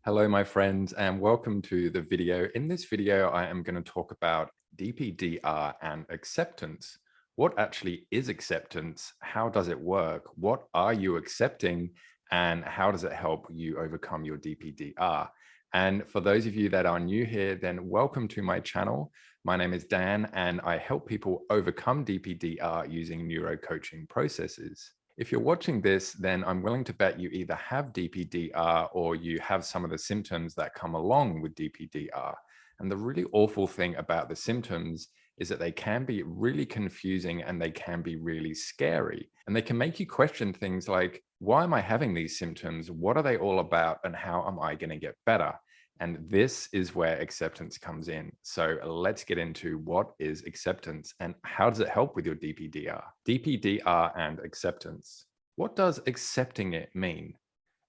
Hello, my friends, and welcome to the video. In this video, I am going to talk about DPDR and acceptance. What actually is acceptance? How does it work? What are you accepting? And how does it help you overcome your DPDR? And for those of you that are new here, then welcome to my channel. My name is Dan, and I help people overcome DPDR using neuro-coaching processes. If you're watching this, then I'm willing to bet you either have DPDR or you have some of the symptoms that come along with DPDR. And the really awful thing about the symptoms is that they can be really confusing and they can be really scary. And they can make you question things like, why am I having these symptoms? What are they all about? And how am I going to get better? And this is where acceptance comes in. So let's get into what is acceptance and how does it help with your DPDR? DPDR and acceptance. What does accepting it mean?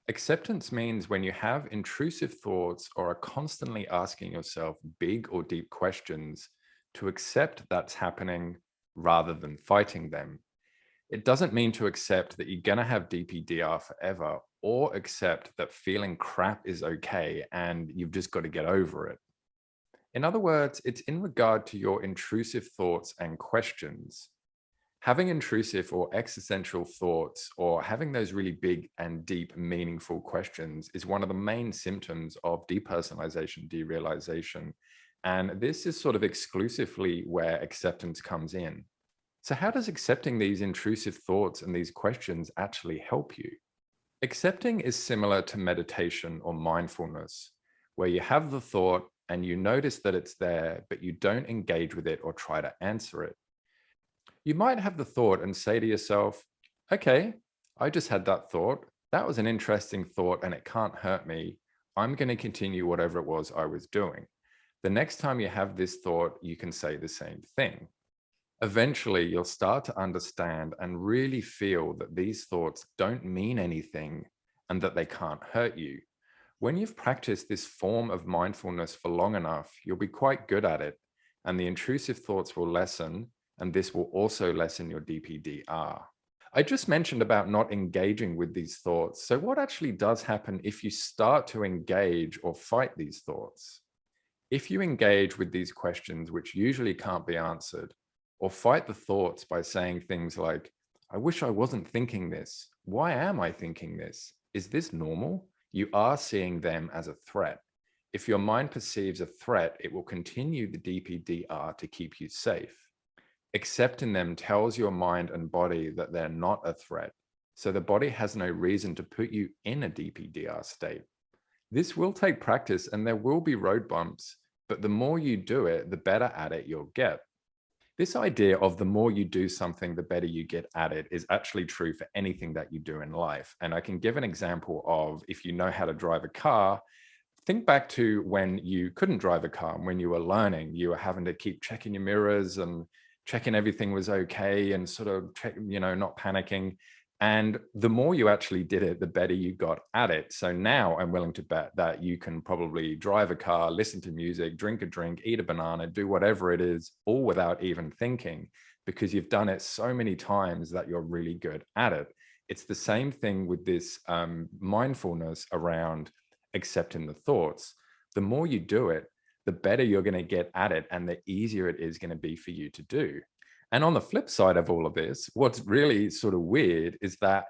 Acceptance means when you have intrusive thoughts or are constantly asking yourself big or deep questions, to accept that's happening rather than fighting them. It doesn't mean to accept that you're going to have DPDR forever or accept that feeling crap is okay and you've just got to get over it. In other words, it's in regard to your intrusive thoughts and questions. Having intrusive or existential thoughts or having those really big and deep, meaningful questions is one of the main symptoms of depersonalization, derealization. And this is sort of exclusively where acceptance comes in. So how does accepting these intrusive thoughts and these questions actually help you? Accepting is similar to meditation or mindfulness, where you have the thought and you notice that it's there, but you don't engage with it or try to answer it. You might have the thought and say to yourself, okay, I just had that thought. That was an interesting thought and it can't hurt me. I'm going to continue whatever it was I was doing. The next time you have this thought, you can say the same thing. Eventually, you'll start to understand and really feel that these thoughts don't mean anything and that they can't hurt you. When you've practiced this form of mindfulness for long enough, you'll be quite good at it, and the intrusive thoughts will lessen, and this will also lessen your DPDR. I just mentioned about not engaging with these thoughts. So what actually does happen if you start to engage or fight these thoughts? If you engage with these questions, which usually can't be answered, or fight the thoughts by saying things like, I wish I wasn't thinking this. Why am I thinking this? Is this normal? You are seeing them as a threat. If your mind perceives a threat, it will continue the DPDR to keep you safe. Accepting them tells your mind and body that they're not a threat. So the body has no reason to put you in a DPDR state. This will take practice and there will be road bumps, but the more you do it, the better at it you'll get. This idea of the more you do something, the better you get at it is actually true for anything that you do in life. And I can give an example of if you know how to drive a car, think back to when you couldn't drive a car and when you were learning, you were having to keep checking your mirrors and checking everything was okay and sort of, not panicking. And the more you actually did it, the better you got at it. So now I'm willing to bet that you can probably drive a car, listen to music, drink a drink, eat a banana, do whatever it is, all without even thinking, because you've done it so many times that you're really good at it. It's the same thing with this mindfulness around accepting the thoughts. The more you do it, the better you're going to get at it and the easier it is going to be for you to do. And on the flip side of all of this, what's really sort of weird is that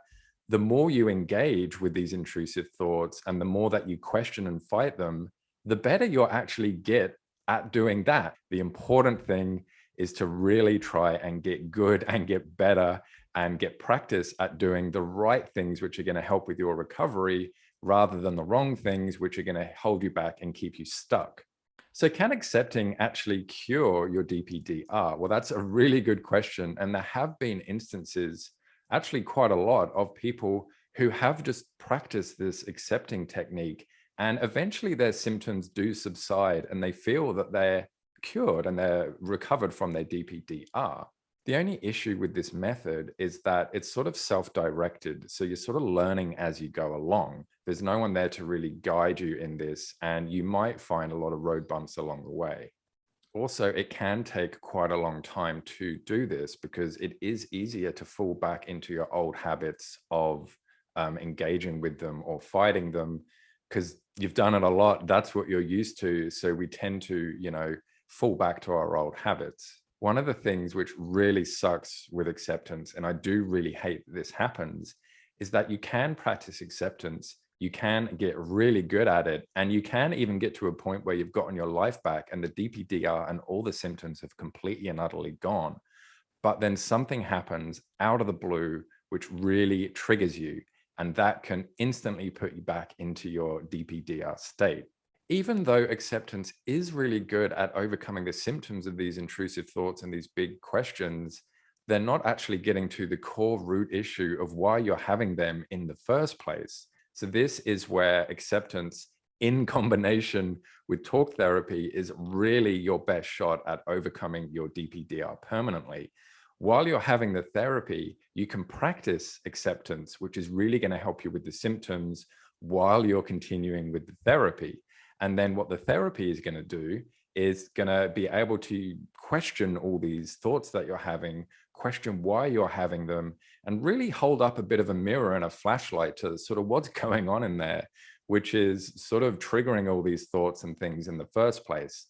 the more you engage with these intrusive thoughts and the more that you question and fight them, the better you'll actually get at doing that. The important thing is to really try and get good and get better and get practice at doing the right things, which are going to help with your recovery rather than the wrong things, which are going to hold you back and keep you stuck. So can accepting actually cure your DPDR? Well, that's a really good question. And there have been instances, actually quite a lot, of people who have just practiced this accepting technique and eventually their symptoms do subside and they feel that they're cured and they're recovered from their DPDR. The only issue with this method is that it's sort of self-directed. So you're sort of learning as you go along. There's no one there to really guide you in this, and you might find a lot of road bumps along the way. Also, it can take quite a long time to do this because it is easier to fall back into your old habits of engaging with them or fighting them because you've done it a lot. That's what you're used to. So we tend to, fall back to our old habits. One of the things which really sucks with acceptance, and I do really hate this happens, is that you can practice acceptance, you can get really good at it, and you can even get to a point where you've gotten your life back and the DPDR and all the symptoms have completely and utterly gone. But then something happens out of the blue, which really triggers you. And that can instantly put you back into your DPDR state. Even though acceptance is really good at overcoming the symptoms of these intrusive thoughts and these big questions, they're not actually getting to the core root issue of why you're having them in the first place. So this is where acceptance in combination with talk therapy is really your best shot at overcoming your DPDR permanently. While you're having the therapy, you can practice acceptance, which is really going to help you with the symptoms while you're continuing with the therapy. And then what the therapy is going to do is going to be able to question all these thoughts that you're having, question why you're having them, and really hold up a bit of a mirror and a flashlight to sort of what's going on in there, which is sort of triggering all these thoughts and things in the first place.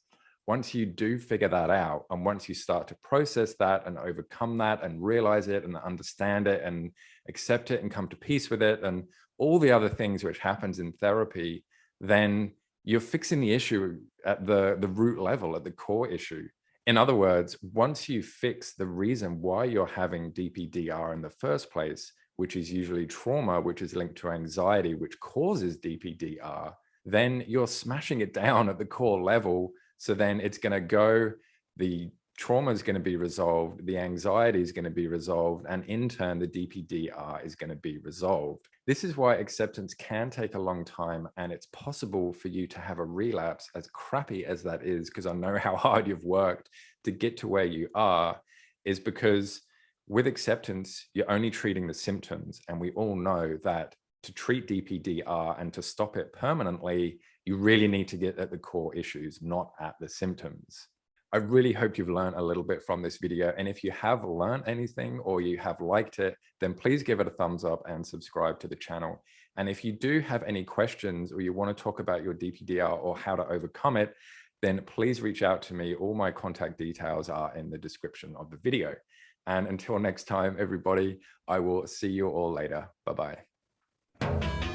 Once you do figure that out, and once you start to process that and overcome that and realize it and understand it and accept it and come to peace with it and all the other things which happens in therapy, then you're fixing the issue at the root level, at the core issue. In other words, once you fix the reason why you're having DPDR in the first place, which is usually trauma, which is linked to anxiety, which causes DPDR, then you're smashing it down at the core level. So then it's going to go, the trauma is going to be resolved, the anxiety is going to be resolved, and in turn, the DPDR is going to be resolved. This is why acceptance can take a long time, and it's possible for you to have a relapse, as crappy as that is, because I know how hard you've worked to get to where you are, is because with acceptance, you're only treating the symptoms. And we all know that to treat DPDR and to stop it permanently, you really need to get at the core issues, not at the symptoms. I really hope you've learned a little bit from this video. And if you have learned anything or you have liked it, then please give it a thumbs up and subscribe to the channel. And if you do have any questions or you want to talk about your DPDR or how to overcome it, then please reach out to me. All my contact details are in the description of the video. And until next time, everybody, I will see you all later. Bye-bye.